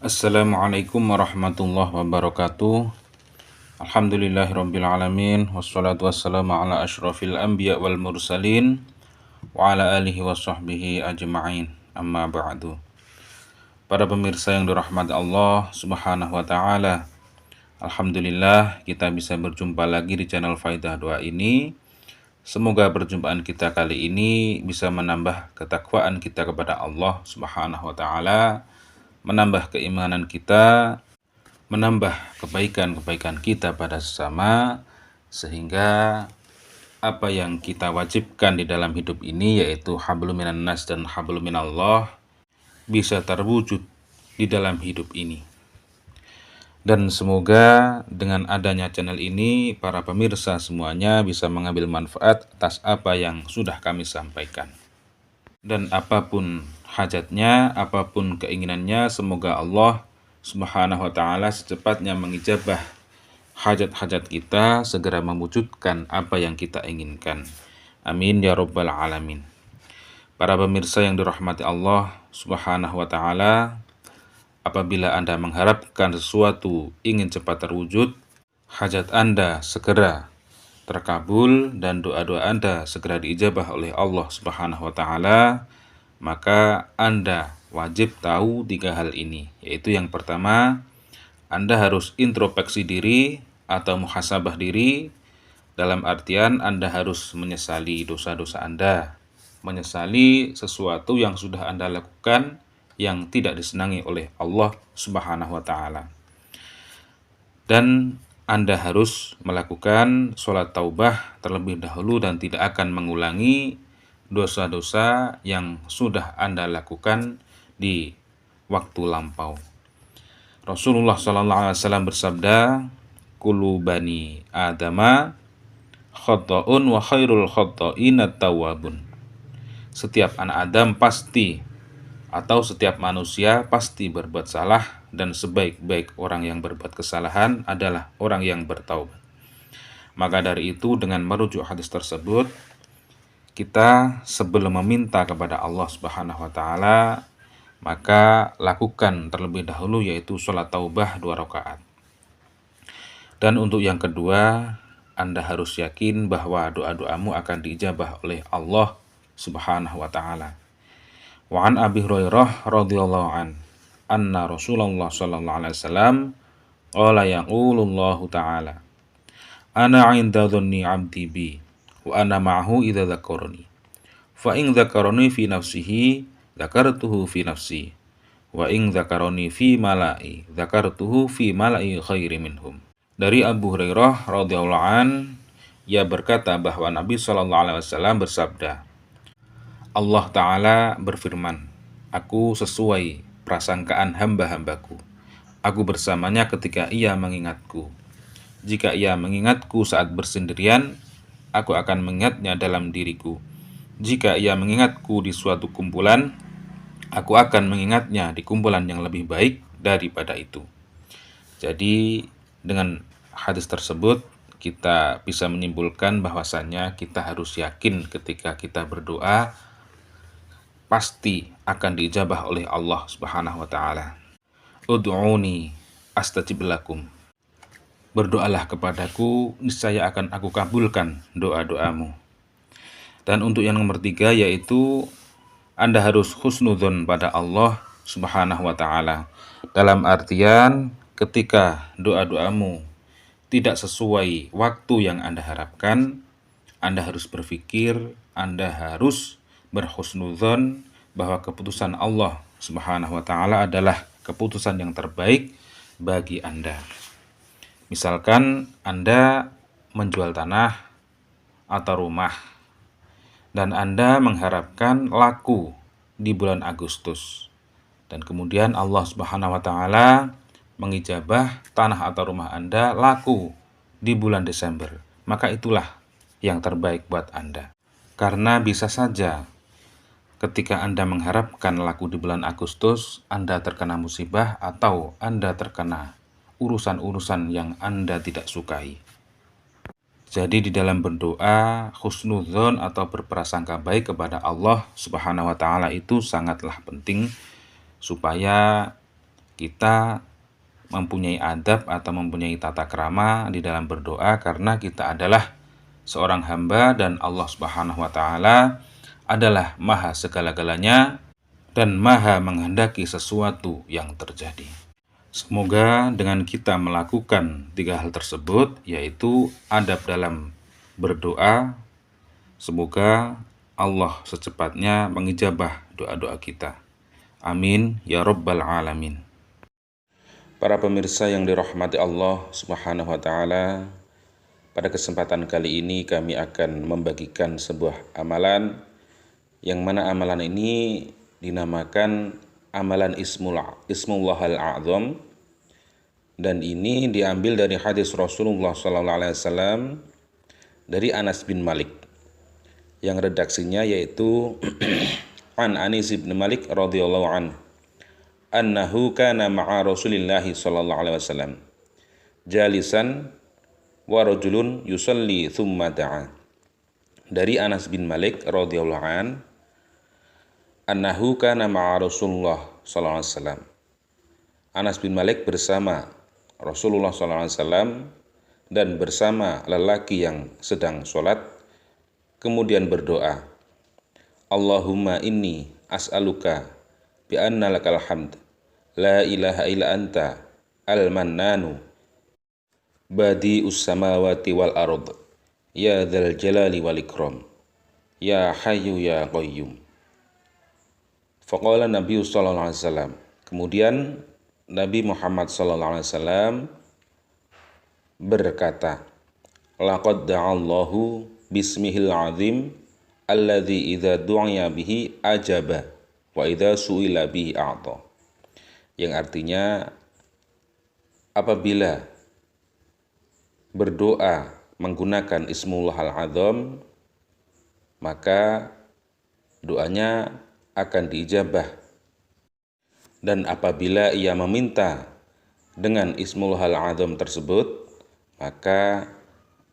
Assalamualaikum warahmatullahi wabarakatuh. Alhamdulillahirrabbilalamin. Wassalatu wassalamu ala ashrafil anbiya wal mursalin wa ala alihi wa sahbihi ajma'in. Amma ba'du. Para pemirsa yang dirahmati Allah subhanahu wa ta'ala, Alhamdulillah kita bisa berjumpa lagi di channel Faidah Doa ini. Semoga perjumpaan kita kali ini bisa menambah ketakwaan kita kepada Allah subhanahu wa ta'ala, menambah keimanan kita, menambah kebaikan-kebaikan kita pada sesama, sehingga apa yang kita wajibkan di dalam hidup ini, yaitu hablum minan nas dan hablum minallah, bisa terwujud di dalam hidup ini. Dan semoga dengan adanya channel ini, para pemirsa semuanya bisa mengambil manfaat atas apa yang sudah kami sampaikan. Dan apapun hajatnya, apapun keinginannya, semoga Allah subhanahu wa ta'ala secepatnya mengijabah hajat-hajat kita, segera mewujudkan apa yang kita inginkan. Amin ya rabbal alamin. Para pemirsa yang dirahmati Allah subhanahu wa ta'ala, apabila Anda mengharapkan sesuatu ingin cepat terwujud, hajat Anda segera terkabul dan doa-doa Anda segera diijabah oleh Allah subhanahu wa ta'ala, maka Anda wajib tahu 3 hal ini, yaitu yang pertama, Anda harus introspeksi diri atau muhasabah diri, dalam artian Anda harus menyesali dosa-dosa Anda, menyesali sesuatu yang sudah Anda lakukan yang tidak disenangi oleh Allah subhanahu wa ta'ala. Dan Anda harus melakukan sholat taubah terlebih dahulu dan tidak akan mengulangi dosa-dosa yang sudah Anda lakukan di waktu lampau. Rasulullah SAW bersabda, "Kullu bani Adama khata'un wa khairul khata'ina tawwabun." Setiap anak Adam pasti, atau setiap manusia pasti berbuat salah, dan sebaik-baik orang yang berbuat kesalahan adalah orang yang bertaubat. Maka dari itu, dengan merujuk hadis tersebut, kita sebelum meminta kepada Allah subhanahu wa ta'ala, maka lakukan terlebih dahulu, yaitu sholat taubah 2 rakaat. Dan untuk yang kedua, Anda harus yakin bahwa doa-doamu akan diijabah oleh Allah subhanahu wa ta'ala. Wa an Abi Hurairah radhiyallahu an anna Rasulullah sallallahu alaihi wasallam qala yaqulullahu ta'ala, ana 'inda dhanni 'abdi bi wa ana ma'ahu idza dzakarani fa in dzakarani fi nafsihi dzakartuhu fi nafsi wa in dzakarani fi mala'i dzakartuhu fi mala'i khairi minhum. Dari Abu Hurairah radhiyallahu an, ia berkata bahwa Nabi sallallahu alaihi wasallam bersabda, Allah Ta'ala berfirman, aku sesuai prasangkaan hamba-hambaku. Aku bersamanya ketika ia mengingatku. Jika ia mengingatku saat bersendirian, aku akan mengingatnya dalam diriku. Jika ia mengingatku di suatu kumpulan, aku akan mengingatnya di kumpulan yang lebih baik daripada itu. Jadi dengan hadis tersebut kita bisa menyimpulkan bahwasannya kita harus yakin ketika kita berdoa pasti akan diijabah oleh Allah subhanahu wa ta'ala. Ud'uni astajib lakum. Berdoalah kepadaku, niscaya akan aku kabulkan doa-doamu. Dan untuk yang nomor 3, yaitu Anda harus husnudzon pada Allah subhanahu wa ta'ala. Dalam artian ketika doa-doamu tidak sesuai waktu yang Anda harapkan, Anda harus berpikir, Anda harus berhusnudzon bahwa keputusan Allah subhanahu wa ta'ala adalah keputusan yang terbaik bagi Anda. Misalkan Anda menjual tanah atau rumah, dan Anda mengharapkan laku di bulan Agustus, dan kemudian Allah subhanahu wa ta'ala mengijabah tanah atau rumah Anda laku di bulan Desember, maka itulah yang terbaik buat Anda. Karena bisa saja ketika Anda mengharapkan laku di bulan Agustus, Anda terkena musibah atau Anda terkena urusan-urusan yang Anda tidak sukai. Jadi di dalam berdoa, husnudzon atau berprasangka baik kepada Allah subhanahu wa ta'ala itu sangatlah penting, supaya kita mempunyai adab atau mempunyai tata krama di dalam berdoa, karena kita adalah seorang hamba dan Allah Subhanahu wa taala adalah maha segala-galanya dan maha menghendaki sesuatu yang terjadi. Semoga dengan kita melakukan 3 hal tersebut, yaitu adab dalam berdoa, semoga Allah secepatnya mengijabah doa-doa kita. Amin ya rabbal alamin. Para pemirsa yang dirahmati Allah Subhanahu wa taala, pada kesempatan kali ini kami akan membagikan sebuah amalan, yang mana amalan ini dinamakan amalan Ismullahal A'zam, dan ini diambil dari hadis Rasulullah SAW dari Anas bin Malik, yang redaksinya yaitu an Anis bin Malik radhiyallahu anhu annahu kana ma'a Rasulillahi sallallahu alaihi wasallam jalisan wa rajulun yusalli thumma da'a. Dari Anas bin Malik radhiyallahu an, annahu kana ma'a Rasulullah sallallahu alaihi wasallam. Anas bin Malik bersama Rasulullah sallallahu alaihi wasallam dan bersama lelaki yang sedang sholat, kemudian berdoa, Allahumma inni as'aluka bi anna lakal hamd la ilaha illa anta al-mannanu badi'us samawati wal ard ya dzal jalali wal ikram ya hayyu ya qayyum. Faqala Nabi sallallahu alaihi wasallam, kemudian Nabi Muhammad sallallahu alaihi wasallam berkata, laqad da'allahu bismihil azim alladzi idza du'iya bihi ajaba wa idza su'ila bihi a'ta. Yang artinya, apabila berdoa menggunakan Ismullahal A'zam, maka doanya akan diijabah, dan apabila ia meminta dengan Ismullahal A'zam tersebut, maka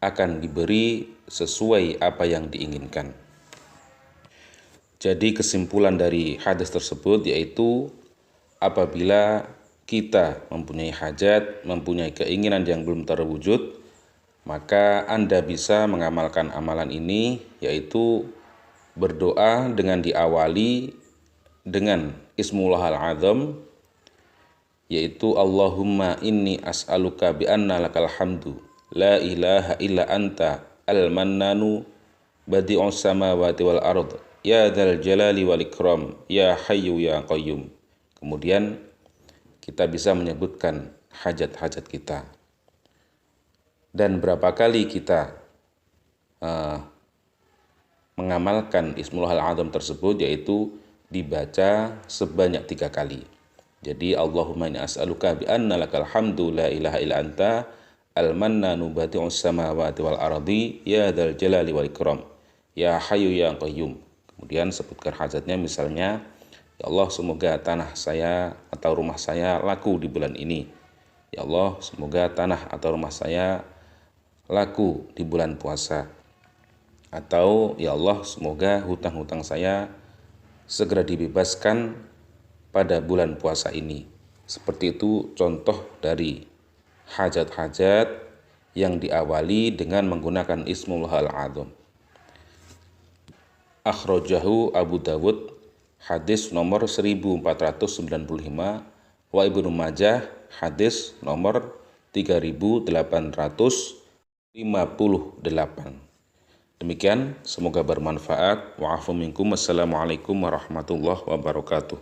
akan diberi sesuai apa yang diinginkan. Jadi kesimpulan dari hadis tersebut yaitu, apabila kita mempunyai hajat, mempunyai keinginan yang belum terwujud, maka Anda bisa mengamalkan amalan ini, yaitu berdoa dengan diawali dengan Ismullahal A'zam, yaitu Allahumma inni as'aluka bi anna lakal hamdu la ilaha illa anta al-mannanu badi'us samawati wal ard ya dzal jalali wal ikram ya hayyu ya qayyum. Kemudian kita bisa menyebutkan hajat-hajat kita. Dan berapa kali kita mengamalkan Ismullahal A'zam tersebut, yaitu dibaca sebanyak 3 kali. Jadi Allahumma inni as'aluka bi anna lakal hamdu la ilaha illa anta al-mannanu badi'us samawati wal ardi ya dzal jalali wal ikram ya hayyu ya qayyum. Kemudian sebutkan hajatnya, misalnya, ya Allah, semoga tanah saya atau rumah saya laku di bulan ini. Ya Allah, semoga tanah atau rumah saya laku di bulan puasa. Atau, ya Allah, semoga hutang-hutang saya segera dibebaskan pada bulan puasa ini. Seperti itu contoh dari hajat-hajat yang diawali dengan menggunakan Ismullahal A'zam. Akhrajahu Abu Dawud hadis nomor 1495, wa Ibnu Majah hadis nomor 3858. Demikian, semoga bermanfaat. Wa'afu minkum. Wassalamualaikum warahmatullahi wabarakatuh.